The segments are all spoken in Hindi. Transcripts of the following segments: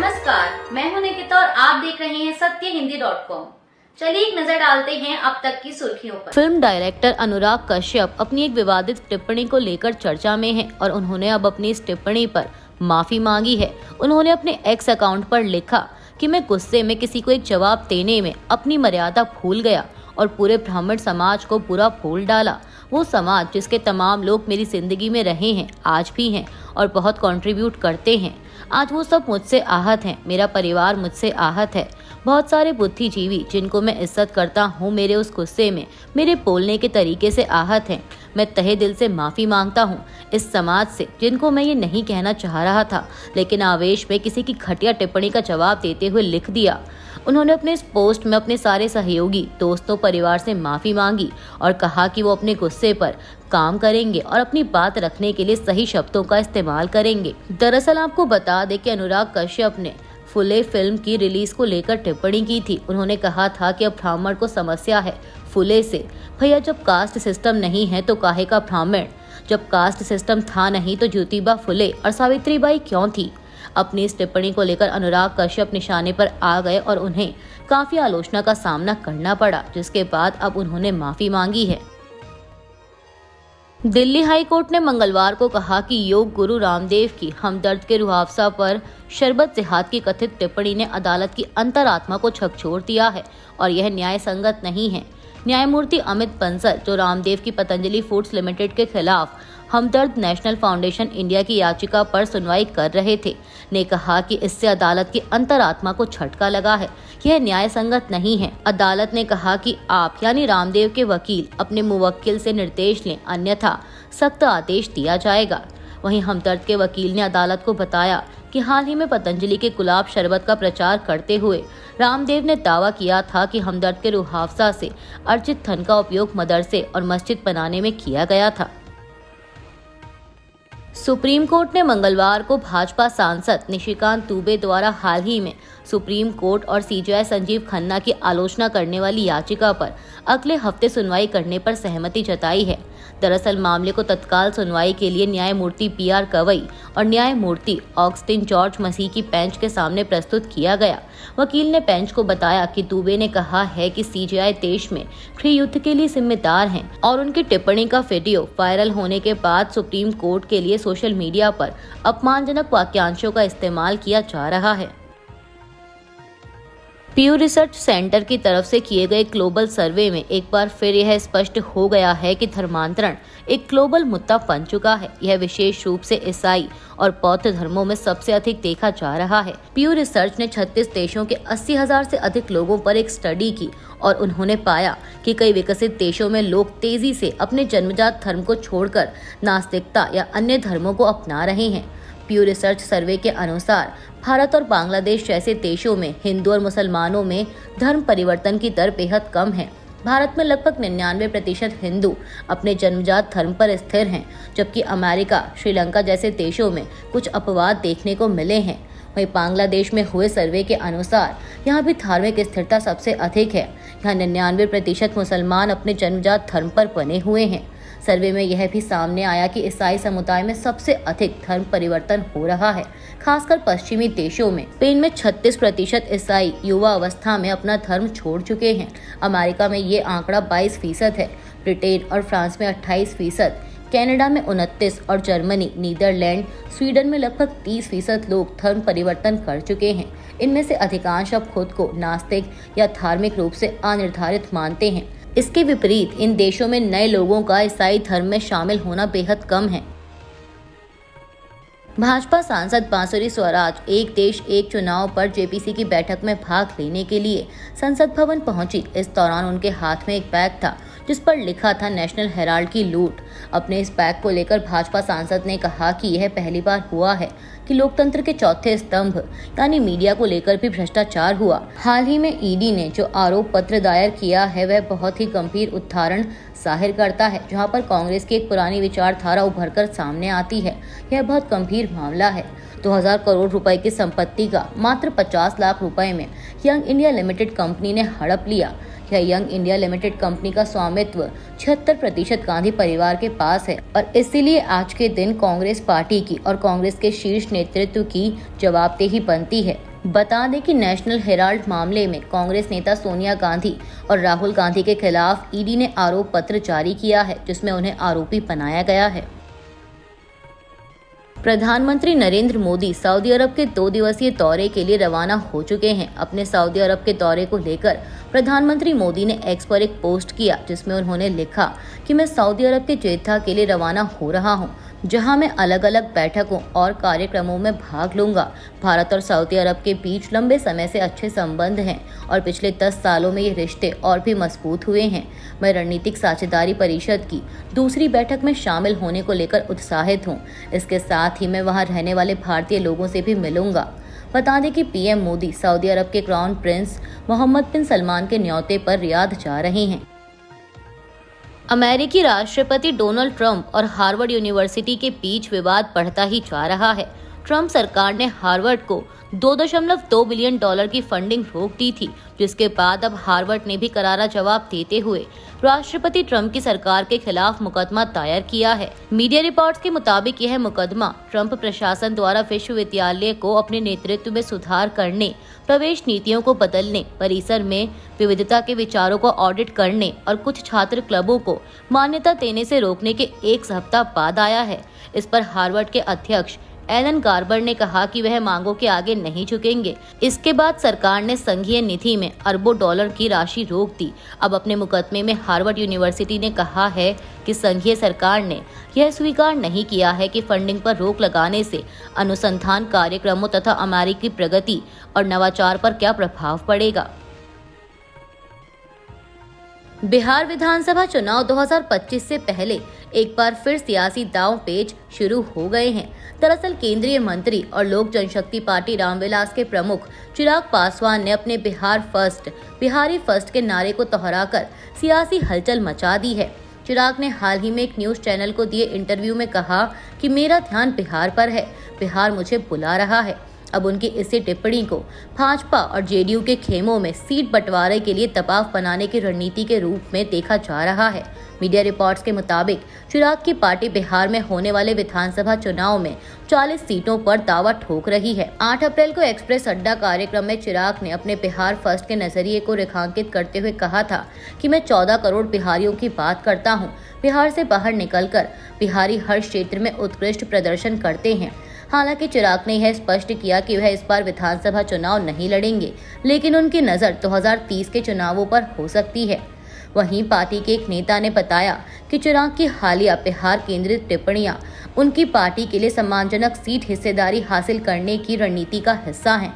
नमस्कार, मैं हूं निकिता और आप देख रहे हैं सत्यहिंदी.com। चलिए एक नजर डालते हैं अब तक की सुर्खियों पर। फिल्म डायरेक्टर अनुराग कश्यप अपनी एक विवादित टिप्पणी को लेकर चर्चा में हैं और उन्होंने अब अपनी इस टिप्पणी पर माफी मांगी है। उन्होंने अपने एक्स अकाउंट पर लिखा कि मैं गुस्से में किसी को एक जवाब देने में अपनी मर्यादा भूल गया और पूरे ब्राह्मण समाज को बुरा बोल डाला। वो समाज जिसके तमाम लोग मेरी जिंदगी में रहे हैं, आज भी हैं और बहुत कंट्रीब्यूट करते हैं। आज वो सब मुझसे आहत हैं, मेरा परिवार मुझसे आहत है। बहुत सारे बुद्धिजीवी जिनको मैं इज्जत करता हूँ मेरे उस गुस्से में, मेरे बोलने के तरीके से आहत हैं। मैं तहे दिल से माफ़ी मांगता हूँ इस समाज से जिनको मैं ये नहीं कहना चाह रहा था, लेकिन आवेश में किसी की घटिया टिप्पणी का जवाब देते हुए लिख दिया। उन्होंने अपने इस पोस्ट में अपने सारे सहयोगी, दोस्तों, परिवार से माफ़ी मांगी और कहा कि वो अपने गुस्से पर काम करेंगे और अपनी बात रखने के लिए सही शब्दों का इस्तेमाल करेंगे। दरअसल आपको बता दें कि अनुराग कश्यप ने फुले फिल्म की रिलीज को लेकर टिप्पणी की थी। उन्होंने कहा था कि अब ब्राह्मण को समस्या है फुले से। भैया, जब कास्ट सिस्टम नहीं है तो काहे का ब्राह्मण? जब कास्ट सिस्टम था नहीं तो ज्योतिबा फुले और सावित्रीबाई क्यों थी? अपनी इस टिप्पणी को लेकर अनुराग कश्यप निशाने पर आ गए और उन्हें काफी आलोचना का सामना करना पड़ा, जिसके बाद अब उन्होंने माफी मांगी है। दिल्ली हाई कोर्ट ने मंगलवार को कहा कि योग गुरु रामदेव की हमदर्द के रुआवजा पर शरबत जिहाद की कथित टिप्पणी ने अदालत की अंतरात्मा को झकझोर दिया है और यह न्याय संगत नहीं है। न्यायमूर्ति अमित बंसल, जो रामदेव की पतंजलि फूड्स लिमिटेड के खिलाफ हमदर्द नेशनल फाउंडेशन इंडिया की याचिका पर सुनवाई कर रहे थे, ने कहा कि इससे अदालत की अंतरात्मा को झटका लगा है। यह न्याय संगत नहीं है। अदालत ने कहा कि आप यानी रामदेव के वकील अपने मुवक्किल से निर्देश लें, अन्यथा सख्त आदेश दिया जाएगा। वहीं हमदर्द के वकील ने अदालत को बताया कि हाल ही में पतंजलि के गुलाब शरबत का प्रचार करते हुए रामदेव ने दावा किया था कि हमदर्द के रुआवजा से अर्जित धन का उपयोग मदरसे और मस्जिद बनाने में किया गया था। सुप्रीम कोर्ट ने मंगलवार को भाजपा सांसद निशिकांत दुबे द्वारा हाल ही में सुप्रीम कोर्ट और सीजेआई संजीव खन्ना की आलोचना करने वाली याचिका पर अगले हफ्ते सुनवाई करने पर सहमति जताई है। दरअसल मामले को तत्काल सुनवाई के लिए न्यायमूर्ति पीआर गवई और न्यायमूर्ति ऑगस्टिन जॉर्ज मसीह की बेंच के सामने प्रस्तुत किया गया। वकील ने बेंच को बताया कि दुबे ने कहा है कि सीजेआई देश में गृह युद्ध के लिए जिम्मेदार हैं और उनकी टिप्पणी का वीडियो वायरल होने के बाद सुप्रीम कोर्ट के लिए सोशल मीडिया पर अपमानजनक वाक्यांशों का इस्तेमाल किया जा रहा है। प्यू रिसर्च सेंटर की तरफ से किए गए ग्लोबल सर्वे में एक बार फिर यह स्पष्ट हो गया है कि धर्मांतरण एक ग्लोबल मुद्दा बन चुका है। यह विशेष रूप से ईसाई और बौद्ध धर्मों में सबसे अधिक देखा जा रहा है। प्यू रिसर्च ने 36 देशों के 80,000 से अधिक लोगों पर एक स्टडी की और उन्होंने पाया कि कई विकसित देशों में लोग तेजी से अपने जन्मजात धर्म को छोड़कर नास्तिकता या अन्य धर्मों को अपना रहे हैं। प्यू रिसर्च सर्वे के अनुसार भारत और बांग्लादेश जैसे देशों में हिंदू और मुसलमानों में धर्म परिवर्तन की दर बेहद कम है। भारत में लगभग 99% हिंदू अपने जन्मजात धर्म पर स्थिर हैं, जबकि अमेरिका, श्रीलंका जैसे देशों में कुछ अपवाद देखने को मिले हैं। वहीं बांग्लादेश में हुए सर्वे के अनुसार यहाँ भी धार्मिक स्थिरता सबसे अधिक है। यहाँ 99% मुसलमान अपने जन्मजात धर्म पर बने हुए हैं। सर्वे में यह भी सामने आया कि ईसाई समुदाय में सबसे अधिक धर्म परिवर्तन हो रहा है, खासकर पश्चिमी देशों में। स्पेन में 36% ईसाई युवा अवस्था में अपना धर्म छोड़ चुके हैं। अमेरिका में ये आंकड़ा 22% है। ब्रिटेन और फ्रांस में 28%, कनाडा में 29% और जर्मनी, नीदरलैंड, स्वीडन में लगभग 30% लोग धर्म परिवर्तन कर चुके हैं। इनमें से अधिकांश अब खुद को नास्तिक या धार्मिक रूप से अनिर्धारित मानते हैं। इसके विपरीत इन देशों में नए लोगों का ईसाई धर्म में शामिल होना बेहद कम है। भाजपा सांसद बांसुरी स्वराज एक देश एक चुनाव पर जेपीसी की बैठक में भाग लेने के लिए संसद भवन पहुंची। इस दौरान उनके हाथ में एक बैग था जिस पर लिखा था नेशनल हेराल्ड की लूट। अपने इस बैग को लेकर भाजपा सांसद ने कहा कि यह पहली बार हुआ है कि लोकतंत्र के चौथे स्तंभ यानी मीडिया को लेकर भी भ्रष्टाचार हुआ। हाल ही में ईडी ने जो आरोप पत्र दायर किया है वह बहुत ही गंभीर उदाहरण जाहिर करता है, जहां पर कांग्रेस की एक पुरानी विचारधारा उभरकर सामने आती है। यह बहुत गंभीर मामला है। 2000 करोड़ रुपए की संपत्ति का मात्र 50 लाख रुपए में यंग इंडिया लिमिटेड कंपनी ने हड़प लिया। यह यंग इंडिया लिमिटेड कंपनी का स्वामित्व 76% गांधी परिवार के पास है और इसीलिए आज के दिन कांग्रेस पार्टी की और कांग्रेस के शीर्ष नेतृत्व की जवाबदेही बनती है। बता दें कि नेशनल हेराल्ड मामले में कांग्रेस नेता सोनिया गांधी और राहुल गांधी के खिलाफ ईडी ने आरोप पत्र जारी किया है, जिसमें उन्हें आरोपी बनाया गया है। प्रधानमंत्री नरेंद्र मोदी सऊदी अरब के 2 दिवसीय दौरे के लिए रवाना हो चुके हैं। अपने सऊदी अरब के दौरे को लेकर प्रधानमंत्री मोदी ने एक्स पर एक पोस्ट किया, जिसमें उन्होंने लिखा कि मैं सऊदी अरब के जेद्दा के लिए रवाना हो रहा हूं, जहां मैं अलग अलग बैठकों और कार्यक्रमों में भाग लूंगा। भारत और सऊदी अरब के बीच लंबे समय से अच्छे संबंध हैं और पिछले 10 सालों में ये रिश्ते और भी मजबूत हुए हैं। मैं रणनीतिक साझेदारी परिषद की दूसरी बैठक में शामिल होने को लेकर उत्साहित हूँ। इसके साथ ही मैं वहाँ रहने वाले भारतीय लोगों से भी मिलूंगा। बता दें कि पीएम मोदी सऊदी अरब के क्राउन प्रिंस मोहम्मद बिन सलमान के न्योते पर रियाद जा रहे हैं। अमेरिकी राष्ट्रपति डोनाल्ड ट्रंप और हार्वर्ड यूनिवर्सिटी के बीच विवाद बढ़ता ही जा रहा है। ट्रंप सरकार ने हार्वर्ड को $2.2 बिलियन की फंडिंग रोक दी थी, जिसके बाद अब हार्वर्ड ने भी करारा जवाब देते हुए राष्ट्रपति ट्रंप की सरकार के खिलाफ मुकदमा दायर किया है। मीडिया रिपोर्ट्स के मुताबिक यह मुकदमा ट्रंप प्रशासन द्वारा विश्वविद्यालय को अपने नेतृत्व में सुधार करने, प्रवेश नीतियों को बदलने, परिसर में विविधता के विचारों को ऑडिट करने और कुछ छात्र क्लबों को मान्यता देने से रोकने के एक सप्ताह बाद आया है। इस पर हार्वर्ड के अध्यक्ष एलन गार्बर ने कहा कि वह मांगों के आगे नहीं झुकेंगे। इसके बाद सरकार ने संघीय निधि में अरबों डॉलर की राशि रोक दी। अब अपने मुकदमे में हार्वर्ड यूनिवर्सिटी ने कहा है कि संघीय सरकार ने यह स्वीकार नहीं किया है कि फंडिंग पर रोक लगाने से अनुसंधान कार्यक्रमों तथा अमेरिकी प्रगति और नवाचार पर क्या प्रभाव पड़ेगा। बिहार विधानसभा चुनाव 2025 से पहले एक बार फिर सियासी दांव पेच शुरू हो गए हैं। दरअसल केंद्रीय मंत्री और लोक जनशक्ति पार्टी रामविलास के प्रमुख चिराग पासवान ने अपने बिहारी फर्स्ट के नारे को दोहराकर सियासी हलचल मचा दी है। चिराग ने हाल ही में एक न्यूज चैनल को दिए इंटरव्यू में कहा कि मेरा ध्यान बिहार पर है, बिहार मुझे बुला रहा है। अब उनकी इसी टिप्पणी को भाजपा और जेडीयू के खेमों में सीट बंटवारे के लिए दबाव बनाने की रणनीति के रूप में देखा जा रहा है। मीडिया रिपोर्ट्स के मुताबिक चिराग की पार्टी बिहार में होने वाले विधानसभा चुनाव में 40 सीटों पर दावा ठोक रही है। 8 अप्रैल को एक्सप्रेस अड्डा कार्यक्रम में चिराग ने अपने बिहार फर्स्ट के नजरिए को रेखांकित करते हुए कहा था कि मैं 14 करोड़ बिहारियों की बात करता हूँ। बिहार से बाहर निकलकर बिहारी हर क्षेत्र में उत्कृष्ट प्रदर्शन करते हैं। हालांकि चिराग ने यह स्पष्ट किया कि वह इस बार विधानसभा चुनाव नहीं लड़ेंगे, लेकिन उनकी नज़र 2030 के चुनावों पर हो सकती है। वहीं पार्टी के एक नेता ने बताया कि चिराग की हालिया बिहार केंद्रित टिप्पणियां उनकी पार्टी के लिए सम्मानजनक सीट हिस्सेदारी हासिल करने की रणनीति का हिस्सा हैं।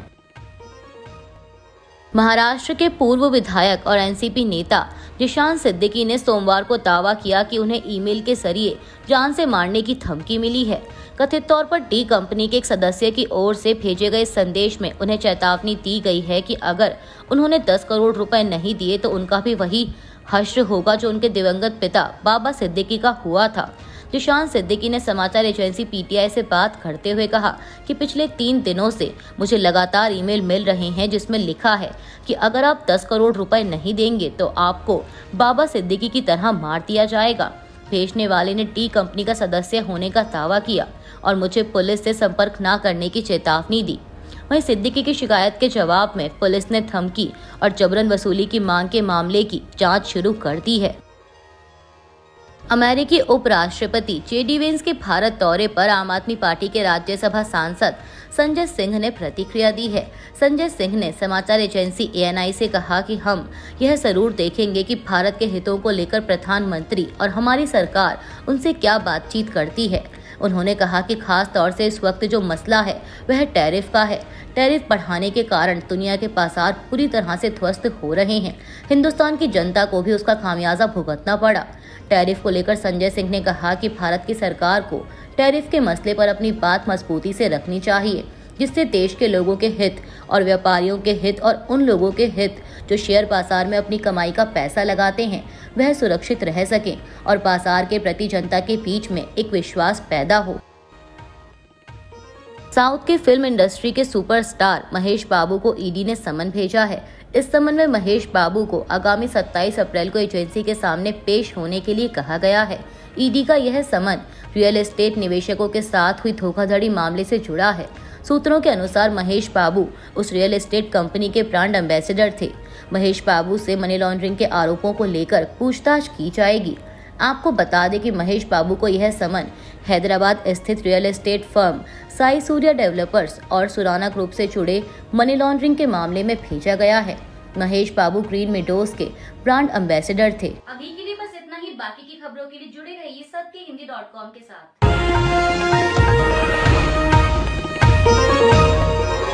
महाराष्ट्र के पूर्व विधायक और एनसीपी नेता जिशान सिद्दीकी ने सोमवार को दावा किया कि उन्हें ईमेल के जरिए जान से मारने की धमकी मिली है। कथित तौर पर डी कंपनी के एक सदस्य की ओर से भेजे गए संदेश में उन्हें चेतावनी दी गई है कि अगर उन्होंने 10 करोड़ रुपए नहीं दिए तो उनका भी वही हश्र होगा जो उनके दिवंगत पिता बाबा सिद्दीकी का हुआ था। जिशान सिद्दीकी ने समाचार एजेंसी पीटीआई से बात करते हुए कहा कि पिछले 3 दिनों से मुझे लगातार ईमेल मिल रहे हैं जिसमें लिखा है कि अगर आप 10 करोड़ रुपए नहीं देंगे तो आपको बाबा सिद्दीकी की तरह मार दिया जाएगा। भेजने वाले ने टी कंपनी का सदस्य होने का दावा किया और मुझे पुलिस से संपर्क न करने की चेतावनी दी। वहीं सिद्दीकी की शिकायत के जवाब में पुलिस ने धमकी और जबरन वसूली की मांग के मामले की जांच शुरू कर दी है। अमेरिकी उपराष्ट्रपति जेडी वेंस के भारत दौरे पर आम आदमी पार्टी के राज्यसभा सांसद संजय सिंह ने प्रतिक्रिया दी है। संजय सिंह ने समाचार एजेंसी एएनआई से कहा कि हम यह जरूर देखेंगे कि भारत के हितों को लेकर प्रधानमंत्री और हमारी सरकार उनसे क्या बातचीत करती है। उन्होंने कहा कि खास तौर से इस वक्त जो मसला है वह टैरिफ का है। टैरिफ बढ़ाने के कारण दुनिया के बाजार पूरी तरह से ध्वस्त हो रहे हैं। हिंदुस्तान की जनता को भी उसका खामियाजा भुगतना पड़ा। टैरिफ को लेकर संजय सिंह ने कहा कि भारत की सरकार को टैरिफ के मसले पर अपनी बात मजबूती से रखनी चाहिए, जिससे देश के लोगों के हित और व्यापारियों के हित और उन लोगों के हित जो शेयर बाजार में अपनी कमाई का पैसा लगाते हैं वह सुरक्षित रह सकें और बाजार के प्रति जनता के बीच में एक विश्वास पैदा हो। साउथ की फिल्म इंडस्ट्री के सुपरस्टार महेश बाबू को ईडी ने समन भेजा है। इस समन में महेश बाबू को आगामी 27 अप्रैल को एजेंसी के सामने पेश होने के लिए कहा गया है। ईडी का यह समन रियल एस्टेट निवेशकों के साथ हुई धोखाधड़ी मामले से जुड़ा है। सूत्रों के अनुसार महेश बाबू उस रियल एस्टेट कंपनी के ब्रांड एम्बेसडर थे। महेश बाबू से मनी लॉन्ड्रिंग के आरोपों को लेकर पूछताछ की जाएगी। आपको बता दें कि महेश बाबू को यह समन हैदराबाद स्थित real estate firm Sai Surya developers और सुराना ग्रुप से जुड़े मनी लॉन्ड्रिंग के मामले में भेजा गया है। महेश बाबू ग्रीन मीडोज के ब्रांड एम्बेसडर थे। अभी के लिए बस इतना ही। बाकी की खबरों के लिए जुड़े रहिए सत्य हिंदी .com के साथ।